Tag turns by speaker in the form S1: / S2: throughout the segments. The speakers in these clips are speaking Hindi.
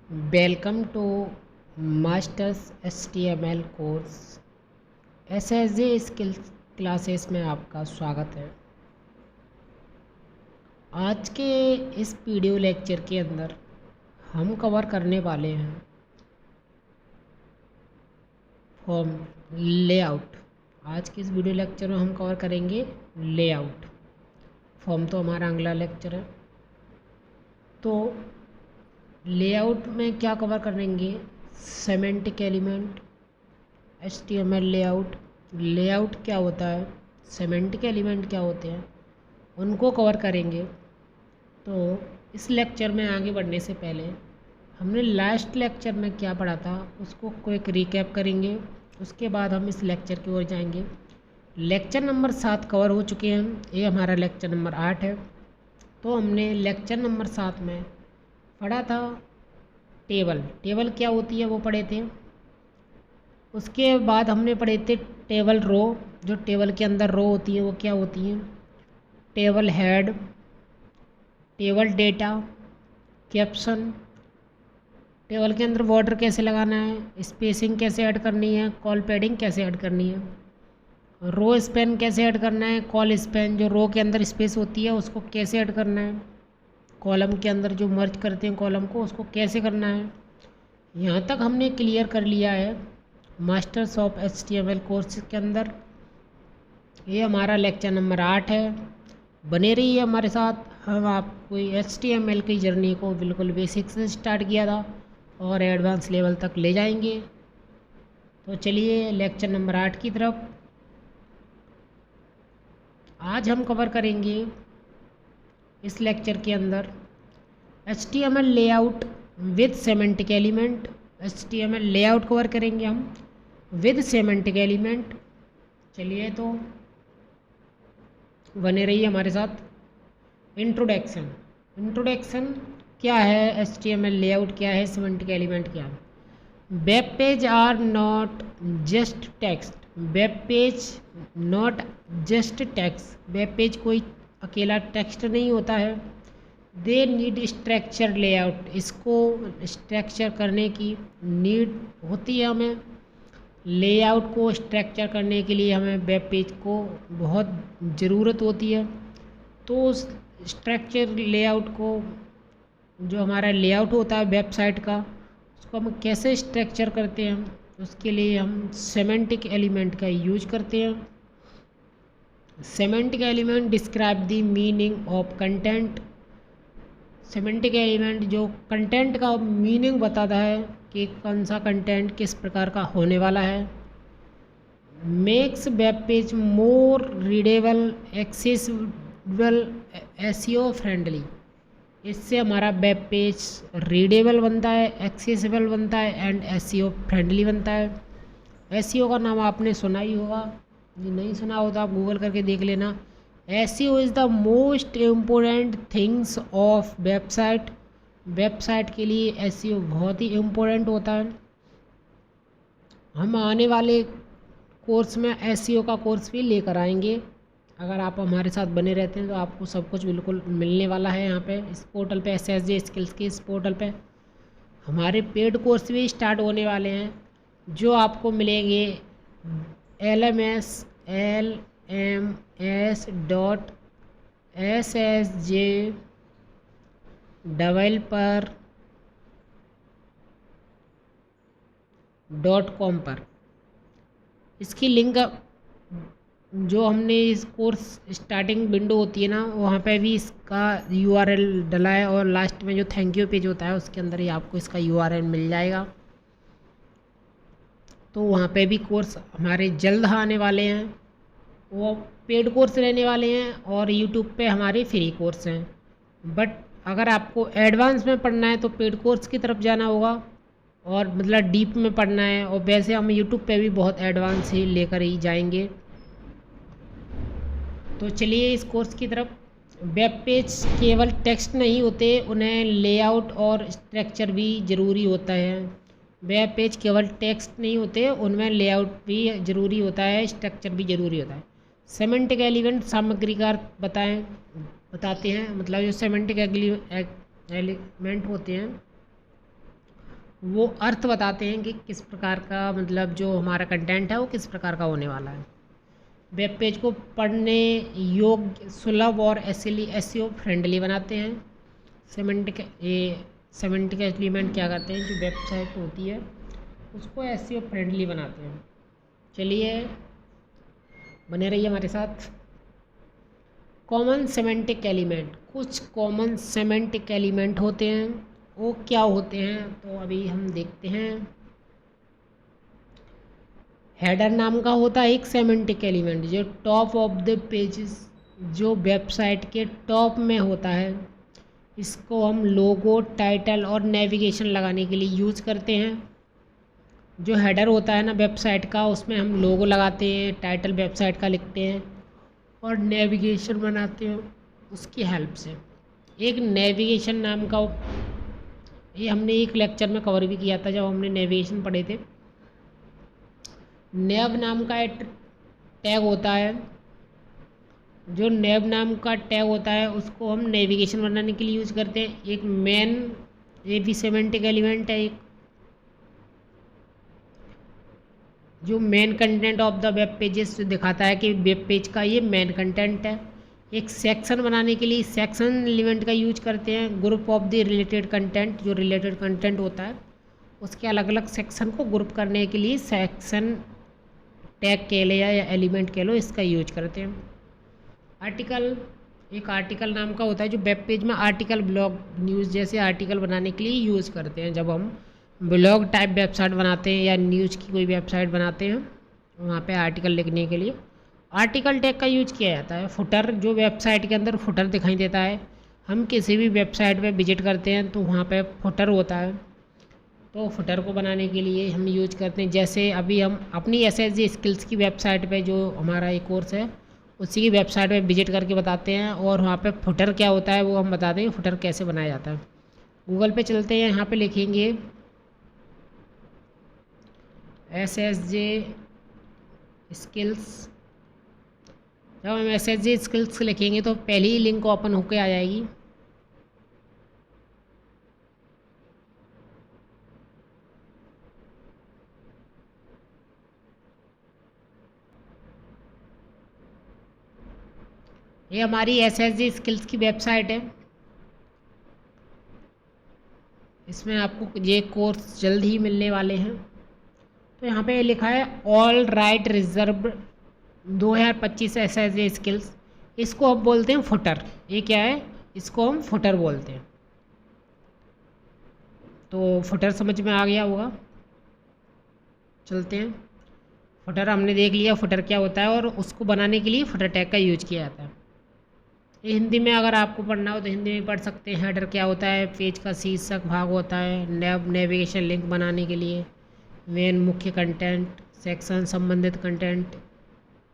S1: Welcome to masters HTML course SSJ skills classes में आपका स्वागत है। आज के इस वीडियो लेक्चर के अंदर हम कवर करने वाले हैं फॉर्म लेआउट। आज के इस वीडियो लेक्चर में हम कवर करेंगे लेआउट। फॉर्म तो हमारा अगला लेक्चर है। तो लेआउट में क्या कवर करेंगे? Semantic element, HTML layout, layout क्या होता है, सेमेंटिक एलिमेंट क्या होते हैं, उनको कवर करेंगे। तो इस लेक्चर में आगे बढ़ने से पहले हमने लास्ट लेक्चर में क्या पढ़ा था उसको क्विक रिकैप करेंगे। उसके बाद हम इस लेक्चर की ओर जाएंगे। लेक्चर नंबर 7 कवर हो चुके हैं, ये हमारा लेक्चर नंबर 8 है। तो हमने लेक्चर नंबर 7 में पढ़ा था टेबल क्या होती है वो पढ़े थे। उसके बाद हमने पढ़े थे टेबल रो, जो टेबल के अंदर रो होती है वो क्या होती हैं। Table head, table data, caption, table के अंदर बॉर्डर कैसे लगाना है, स्पेसिंग कैसे ऐड करनी है, कॉल पैडिंग कैसे ऐड करनी है, रो स्पैन कैसे ऐड करना है, कॉल स्पैन जो रो के अंदर स्पेस होती है उसको कैसे ऐड करना है, कॉलम के अंदर जो मर्ज करते हैं कॉलम को उसको कैसे करना है। यहाँ तक हमने क्लियर कर लिया है मास्टर्स ऑफ HTML कोर्स के अंदर। ये हमारा लेक्चर नंबर 8 है। बने रहिए हमारे साथ। हम आपको HTML की जर्नी को बिल्कुल बेसिक से स्टार्ट किया था और एडवांस लेवल तक ले जाएंगे। तो चलिए लेक्चर नंबर 8 की तरफ। आज हम कवर करेंगे इस लेक्चर के अंदर HTML layout with semantic element. HTML layout cover करेंगे हम विद सेमेंटिक एलिमेंट। चलिए तो बने रहिए हमारे साथ। इंट्रोडक्शन क्या है, HTML लेआउट क्या है, सेमेंटिक एलिमेंट क्या है। Web page are not just text. Web page not just text, web page कोई अकेला टेक्स्ट नहीं होता है। दे नीड स्ट्रक्चर लेआउट, इसको स्ट्रक्चर करने की नीड होती है हमें। लेआउट को स्ट्रक्चर करने के लिए हमें वेब पेज को बहुत ज़रूरत होती है। तो उस स्ट्रक्चर लेआउट को, जो हमारा लेआउट होता है वेबसाइट का, उसको हम कैसे स्ट्रक्चर करते हैं, उसके लिए हम सेमेंटिक एलिमेंट का यूज करते हैं। Semantic element describe the meaning of content. Semantic element जो कंटेंट का मीनिंग बताता है कि कौन सा कंटेंट किस प्रकार का होने वाला है। मेक्स वेब पेज मोर रीडेबल, एक्सेसिबल, SEO फ्रेंडली। इससे हमारा वेब पेज रीडेबल बनता है, एक्सेसिबल बनता है एंड SEO फ्रेंडली बनता है। SEO का नाम आपने सुना ही होगा, ये नहीं सुना हो तो आप गूगल करके देख लेना। SEO is the most important things of website. Website के लिए SEO बहुत ही इम्पोर्टेंट होता है। हम आने वाले कोर्स में SEO का कोर्स भी लेकर आएंगे। अगर आप हमारे साथ बने रहते हैं तो आपको सब कुछ बिल्कुल मिलने वाला है। यहाँ पे इस पोर्टल पे, SSJ स्किल्स के इस पोर्टल पे हमारे पेड कोर्स भी स्टार्ट होने वाले हैं, जो आपको मिलेंगे lms.developer.com पर। इसकी लिंक जो हमने इस कोर्स स्टार्टिंग विंडो होती है ना, वहाँ पे भी इसका URL डला है और लास्ट में जो थैंक यू पेज होता है उसके अंदर ही आपको इसका URL मिल जाएगा। तो वहाँ पे भी कोर्स हमारे जल्द आने वाले हैं। वो पेड कोर्स रहने वाले हैं और यूट्यूब पे हमारे फ्री कोर्स हैं। बट अगर आपको एडवांस में पढ़ना है तो पेड कोर्स की तरफ जाना होगा, और मतलब डीप में पढ़ना है। और वैसे हम यूट्यूब पे भी बहुत एडवांस ही लेकर ही जाएंगे। तो चलिए इस कोर्स की तरफ। वेब पेज केवल टेक्स्ट नहीं होते, उन्हें लेआउट और स्ट्रक्चर भी ज़रूरी होता है। वेब पेज केवल टेक्स्ट नहीं होते, उनमें लेआउट भी ज़रूरी होता है, स्ट्रक्चर भी ज़रूरी होता है। सेमेंटिक एलिमेंट सामग्री का अर्थ बताते हैं। मतलब जो सेमेंटिक एलिमेंट होते हैं वो अर्थ बताते हैं कि किस प्रकार का, मतलब जो हमारा कंटेंट है वो किस प्रकार का होने वाला है। वेब पेज को पढ़ने योग्य, सुलभ और एसईओ फ्रेंडली बनाते हैं। सेमेंटिक एलिमेंट क्या करते हैं, जो वेबसाइट होती है उसको एसईओ फ्रेंडली बनाते हैं। चलिए बने रहिए हमारे साथ। कॉमन सेमेंटिक एलिमेंट, कुछ कॉमन सेमेंटिक एलिमेंट होते हैं, वो क्या होते हैं तो अभी हम देखते हैं। हेडर नाम का होता है एक सेमेंटिक एलिमेंट जो टॉप ऑफ द पेजेस, जो वेबसाइट के टॉप में होता है। इसको हम लोगो, टाइटल और नेविगेशन लगाने के लिए यूज़ करते हैं। जो हेडर होता है ना वेबसाइट का, उसमें हम लोगो लगाते हैं, टाइटल वेबसाइट का लिखते हैं और नेविगेशन बनाते हैं उसकी हेल्प से। एक नेविगेशन नाम का, ये हमने एक लेक्चर में कवर भी किया था जब हमने नेविगेशन पढ़े थे। नेव नाम का एक टैग होता है, जो नेव नाम का टैग होता है उसको हम नेविगेशन बनाने के लिए यूज़ करते हैं। एक मेन, ये भी सेमेंटिक एलिमेंट है। एक जो main content of the web pages जो दिखाता है कि वेब पेज का ये मेन कंटेंट है। एक सेक्शन बनाने के लिए सेक्शन एलिमेंट का यूज करते हैं। Group of the related content, जो रिलेटेड कंटेंट होता है उसके अलग अलग सेक्शन को ग्रुप करने के लिए सेक्शन टैग कह लो या एलिमेंट कह लो, इसका यूज करते हैं। आर्टिकल, एक आर्टिकल नाम का होता है जो वेब पेज में आर्टिकल, ब्लॉग, न्यूज़ जैसे आर्टिकल बनाने के लिए यूज़ करते हैं। जब हम ब्लॉग टाइप वेबसाइट बनाते हैं या न्यूज़ की कोई वेबसाइट बनाते हैं वहाँ पे आर्टिकल लिखने के लिए आर्टिकल टैग का यूज किया जाता है। फुटर, जो वेबसाइट के अंदर फुटर दिखाई देता है, हम किसी भी वेबसाइट पे विजिट करते हैं तो वहाँ पे फुटर होता है, तो फुटर को बनाने के लिए हम यूज करते हैं। जैसे अभी हम अपनी एसएसजी स्किल्स की वेबसाइट पे, जो हमारा एक कोर्स है उसी की वेबसाइट पे विजिट करके बताते हैं और वहाँ पे फुटर क्या होता है वो हम बताते हैं, फुटर कैसे बनाया जाता है। गूगल पे चलते हैं, यहाँ पे लिखेंगे एसएसजे स्किल्स। जब हम एसएसजे स्किल्स लिखेंगे तो पहली ही लिंक ओपन होके आ जाएगी। ये हमारी एसएसजी स्किल्स की वेबसाइट है। इसमें आपको ये कोर्स जल्द ही मिलने वाले हैं। तो यहाँ पे लिखा है all right reserve 2025 SSG skills. इसको हम बोलते हैं फुटर। ये क्या है, इसको हम फुटर बोलते हैं। तो फुटर समझ में आ गया होगा। चलते हैं, फुटर हमने देख लिया फुटर क्या होता है और उसको बनाने के लिए फुटर टैग का यूज किया जाता है। ये हिंदी में अगर आपको पढ़ना हो तो हिंदी में पढ़ सकते हैं। हेडर क्या होता है, पेज का शीर्षक भाग होता है। नेविगेशन लिंक बनाने के लिए मेन, मुख्य कंटेंट, सेक्शन, संबंधित कंटेंट,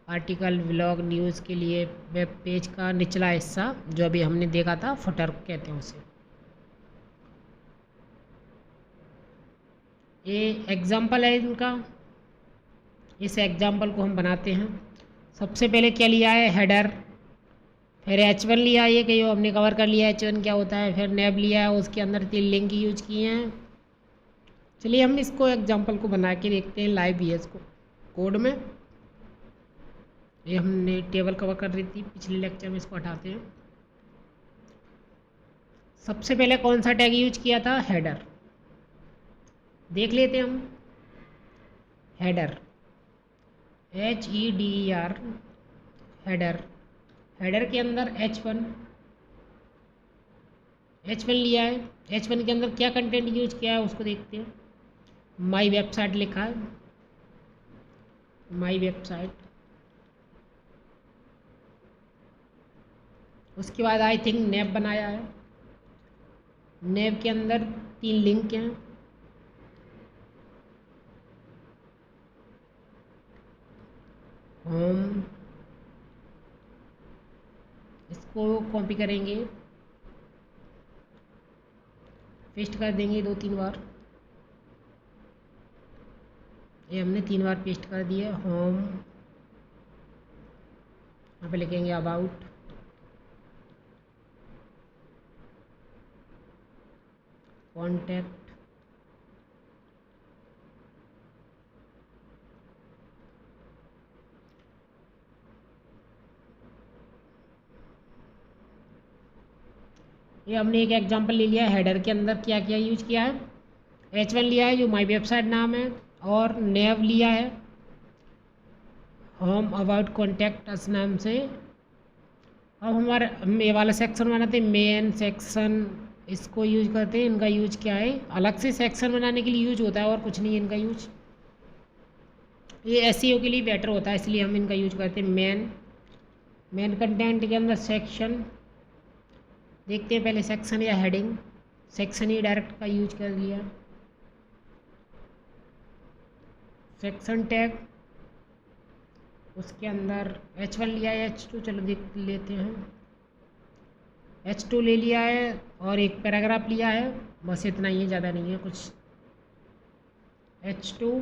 S1: आर्टिकल, ब्लॉग, न्यूज़ के लिए वेब पेज का निचला हिस्सा जो अभी हमने देखा था, फुटर कहते हैं उसे। ये एग्जाम्पल है इनका। इस एग्जाम्पल को हम बनाते हैं। सबसे पहले क्या लिया है, हेडर, फिर H1 लिया है, ये कि हमने कवर कर लिया H1 क्या होता है। फिर नेब लिया है, उसके अंदर 3 लिंक यूज किए हैं। चलिए हम इसको एग्जाम्पल को बना के देखते हैं लाइव भी है इसको कोड में। ये हमने टेबल कवर कर रही थी पिछले लेक्चर में, इसको हटाते हैं। सबसे पहले कौन सा टैग यूज किया था, हेडर। देख लेते हैं हम। Header, HEDER, header. हेडर के अंदर H1 लिया है। H1 के अंदर क्या कंटेंट यूज किया है उसको देखते हैं। माई वेबसाइट लिखा है, माई वेबसाइट। उसके बाद आई थिंक नेब बनाया है। नेब के अंदर 3 लिंक हैं। होम, इसको कॉपी करेंगे, पेस्ट कर देंगे 2-3 बार। ये हमने 3 बार पेस्ट कर दिए। होम, यहाँ पे लिखेंगे अबाउट, कॉन्टैक्ट, ये हमने एक एग्जांपल ले लिया है। हेडर के अंदर क्या क्या यूज किया है, H1 लिया है जो माई वेबसाइट नाम है, और नेव लिया है होम अबाउट कॉन्टैक्ट अस नाम से। अब हमारे हम ये वाला सेक्शन बनाते हैं, मेन सेक्शन, इसको यूज करते हैं। इनका यूज क्या है, अलग से सेक्शन बनाने के लिए यूज होता है और कुछ नहीं है इनका यूज। ये एसईओ के लिए बेटर होता है, इसलिए हम इनका यूज करते हैं। मेन कंटेंट के अंदर सेक्शन देखते हैं, पहले सेक्शन या हेडिंग। सेक्शन ही डायरेक्ट का यूज कर लिया। सेक्शन टैग, उसके अंदर H1 लिया है, H2 चलो देख लेते हैं। H2 ले लिया है और एक पैराग्राफ लिया है, बस इतना ही है, ज़्यादा नहीं है कुछ। H2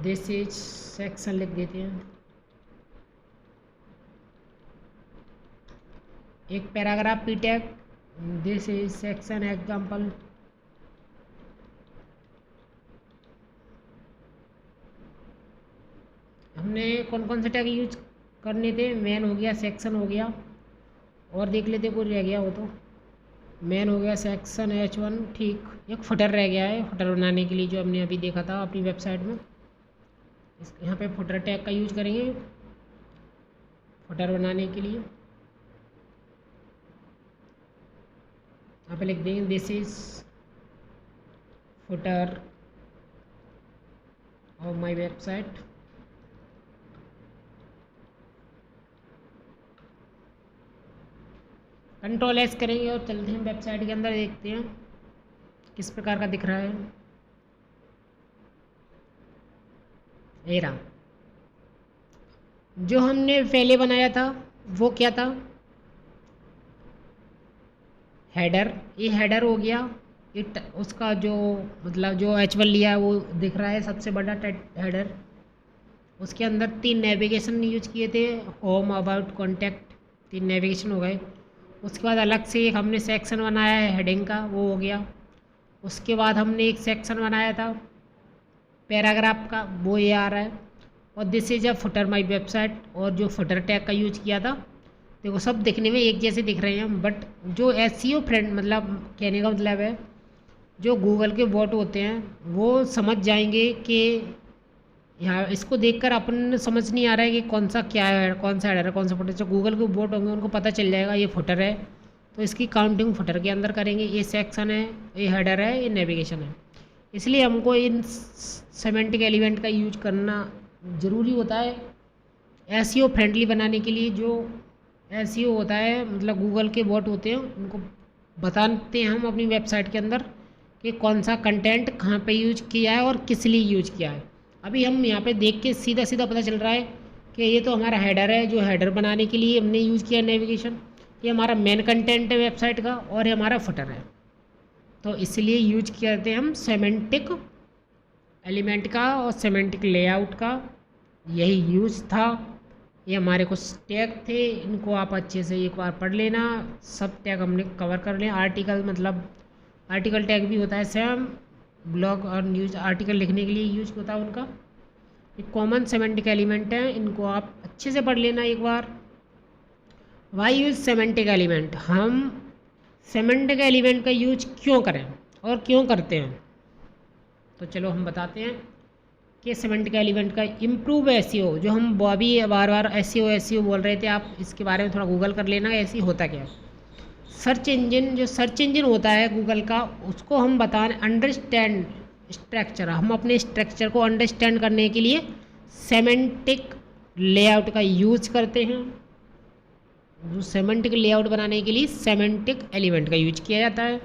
S1: दिस इज सेक्शन लिख देते हैं। एक paragraph P tag, this is section example. हमने कौन कौन से टैग यूज करने थे, मेन हो गया, सेक्शन हो गया, और देख लेते कोई रह गया हो तो। मेन हो गया, सेक्शन H1, ठीक। एक फुटर रह गया है, फुटर बनाने के लिए जो हमने अभी देखा था अपनी वेबसाइट में। यहाँ पे फुटर टैग का यूज करेंगे फुटर बनाने के लिए। यहाँ पे लिख देंगे this is footer of my website. Control S करेंगे और चलते हैं वेबसाइट के अंदर, देखते हैं किस प्रकार का दिख रहा है। ये रहा जो हमने पहले बनाया था, वो क्या था, हेडर। ये हेडर हो गया। उसका जो मतलब जो H1 लिया है वो दिख रहा है सबसे बड़ा हेडर। उसके अंदर 3 नेविगेशन यूज किए थे, होम अबाउट कॉन्टैक्ट, 3 नेविगेशन हो गए। उसके बाद अलग से एक हमने सेक्शन बनाया है हेडिंग का, वो हो गया। उसके बाद हमने एक सेक्शन बनाया था पैराग्राफ का, वो ये आ रहा है। और this is a footer my website, और जो फुटर टैग का यूज किया था, देखो सब दिखने में एक जैसे दिख रहे हैं, बट जो एसईओ फ्रेंड, मतलब कहने का मतलब है जो गूगल के बॉट होते हैं वो समझ जाएंगे कि यहाँ इसको देखकर अपन समझ नहीं आ रहा है कि कौन सा क्या है, कौन सा हेडर है, कौन सा फुटर। जो गूगल के बॉट होंगे उनको पता चल जाएगा ये फुटर है, तो इसकी काउंटिंग फुटर के अंदर करेंगे। ये सेक्शन है, ये हेडर है, ये नेविगेशन है। इसलिए हमको इन सेमेंटिक एलिमेंट का यूज करना ज़रूरी होता है एसईओ फ्रेंडली बनाने के लिए। जो एसईओ होता है मतलब गूगल के बॉट होते हैं, उनको बताते हैं हम अपनी वेबसाइट के अंदर कि कौन सा कंटेंट कहाँ पे यूज किया है और किस लिए यूज किया है। अभी हम यहाँ पे देख के सीधा सीधा पता चल रहा है कि ये तो हमारा हेडर है, जो हेडर बनाने के लिए हमने यूज़ किया नेविगेशन। ये हमारा मेन कंटेंट है वेबसाइट का, और ये हमारा फुटर है। तो इसलिए यूज करते हैं हम सेमेंटिक एलिमेंट का और सेमेंटिक लेआउट का, यही यूज था। ये हमारे कुछ टैग थे, इनको आप अच्छे से एक बार पढ़ लेना। सब टैग हमने कवर कर लें। आर्टिकल मतलब आर्टिकल टैग भी होता है सेम, ब्लॉग और न्यूज़ आर्टिकल लिखने के लिए यूज होता है उनका। एक कॉमन सेमेंटिक एलिमेंट है, इनको आप अच्छे से पढ़ लेना एक बार। वाई यूज सेमेंटिक एलिमेंट, हम सेमेंटिक एलिमेंट का यूज क्यों करें और क्यों करते हैं, तो चलो हम बताते हैं कि सेमेंटिक एलिमेंट का इम्प्रूव एसईओ, जो हम अभी बार बार एसईओ बोल रहे थे, आप इसके बारे में थोड़ा गूगल कर लेना एसईओ होता क्या है। सर्च इंजन, जो सर्च इंजन होता है गूगल का, उसको हम बताएं अंडरस्टैंड स्ट्रक्चर। हम अपने स्ट्रक्चर को अंडरस्टैंड करने के लिए सेमेंटिक लेआउट का यूज करते हैं। जो सेमेंटिक लेआउट बनाने के लिए सेमेंटिक एलिमेंट का यूज किया जाता है।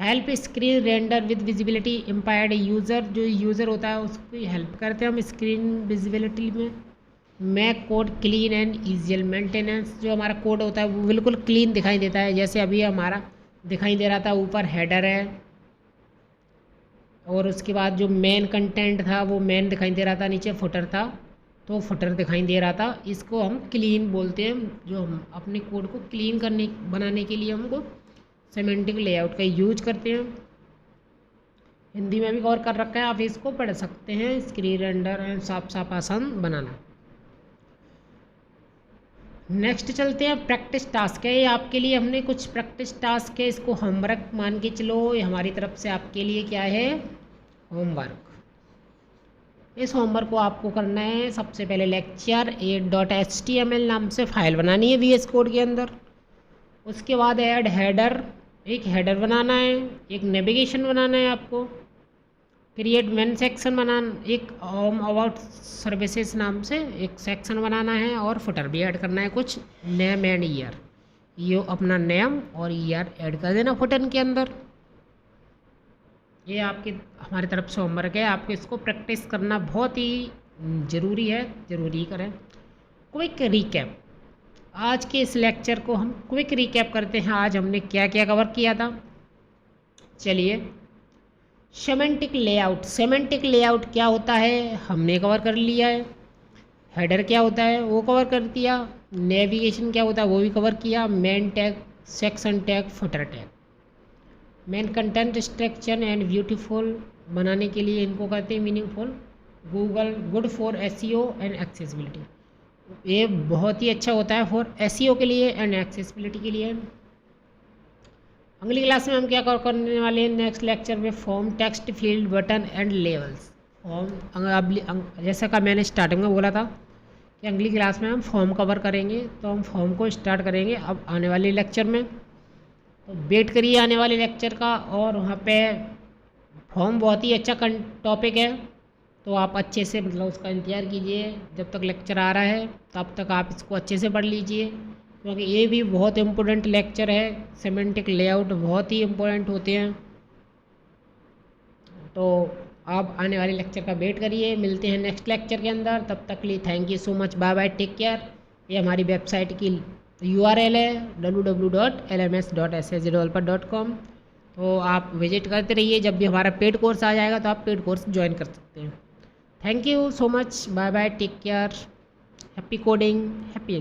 S1: Help screen render with visibility impaired user, जो यूज़र होता है उसको हेल्प करते हैं हम स्क्रीन विजिबिलिटी में। Make code clean and easier maintenance, जो हमारा कोड होता है वो बिल्कुल क्लीन दिखाई देता है। जैसे अभी हमारा दिखाई दे रहा था, ऊपर हेडर है और उसके बाद जो मेन कंटेंट था वो मेन दिखाई दे रहा था, नीचे फुटर था तो फुटर दिखाई दे रहा था। इसको हम क्लीन बोलते हैं। जो हम अपने कोड को क्लीन करने बनाने के लिए हमको सेमेंटिक लेआउट का यूज करते हैं। हिंदी में भी कवर कर रखा है, आप इसको पढ़ सकते हैं। स्क्रीन रेंडर एंड साफ साफ आसान बनाना। नेक्स्ट चलते हैं प्रैक्टिस टास्क है, ये आपके लिए हमने कुछ प्रैक्टिस टास्क है, इसको होमवर्क मान के चलो, ये हमारी तरफ से आपके लिए क्या है, होमवर्क। इस होमवर्क को आपको करना है, सबसे पहले लेक्चर 8.html नाम से फाइल बनानी है VS कोड के अंदर। उसके बाद ऐड हेडर, एक हेडर बनाना है, एक नेविगेशन बनाना है आपको, क्रिएट मेन सेक्शन बनाना, एक होम अबाउट सर्विसेज नाम से एक सेक्शन बनाना है, और फुटर भी ऐड करना है कुछ, नेम एंड ईयर, ये अपना नेम और ईयर ऐड कर देना फुटर के अंदर। ये आपकी हमारी तरफ से होमवर्क है, आपको इसको प्रैक्टिस करना बहुत ही ज़रूरी है, ज़रूरी करें। क्विक रिकैप, आज के इस लेक्चर को हम क्विक रिकैप करते हैं, आज हमने क्या क्या कवर किया था। चलिए, सेमेंटिक लेआउट, सेमेंटिक लेआउट क्या होता है हमने कवर कर लिया है, हेडर क्या होता है वो कवर कर दिया, नेविगेशन क्या होता है वो भी कवर किया, main tag, section tag, footer tag. Main content structure and beautiful बनाने के लिए इनको कहते हैं meaningful, Google good for SEO and accessibility, ये बहुत ही अच्छा होता है फॉर SEO के लिए एंड एक्सेसिबिलिटी के लिए। अगली क्लास में हम क्या करने वाले हैं, नेक्स्ट लेक्चर में form, text field, button and levels. Form, जैसा कि मैंने स्टार्टिंग में बोला था कि अगली क्लास में हम फॉर्म कवर करेंगे, तो हम फॉर्म को स्टार्ट करेंगे अब आने वाले लेक्चर में, तो वेट करिए आने वाले लेक्चर का। और वहाँ पे फॉर्म बहुत ही अच्छा टॉपिक है, तो आप अच्छे से मतलब उसका इंतज़ार कीजिए जब तक लेक्चर आ रहा है, तब तक आप इसको अच्छे से पढ़ लीजिए, क्योंकि ये भी बहुत इम्पोर्टेंट लेक्चर है, सेमेंटिक लेआउट बहुत ही इम्पोर्टेंट होते हैं। तो आप आने वाले लेक्चर का वेट करिए, मिलते हैं नेक्स्ट लेक्चर के अंदर, तब तक के लिए thank you so much, bye bye, take care. ये हमारी वेबसाइट की URL है www.lms.ssdeveloper.com, तो आप विजिट करते रहिए, जब भी हमारा पेड कोर्स आ जाएगा तो आप पेड कोर्स ज्वाइन कर सकते हैं। Thank you so much, bye bye, take care, happy coding, happy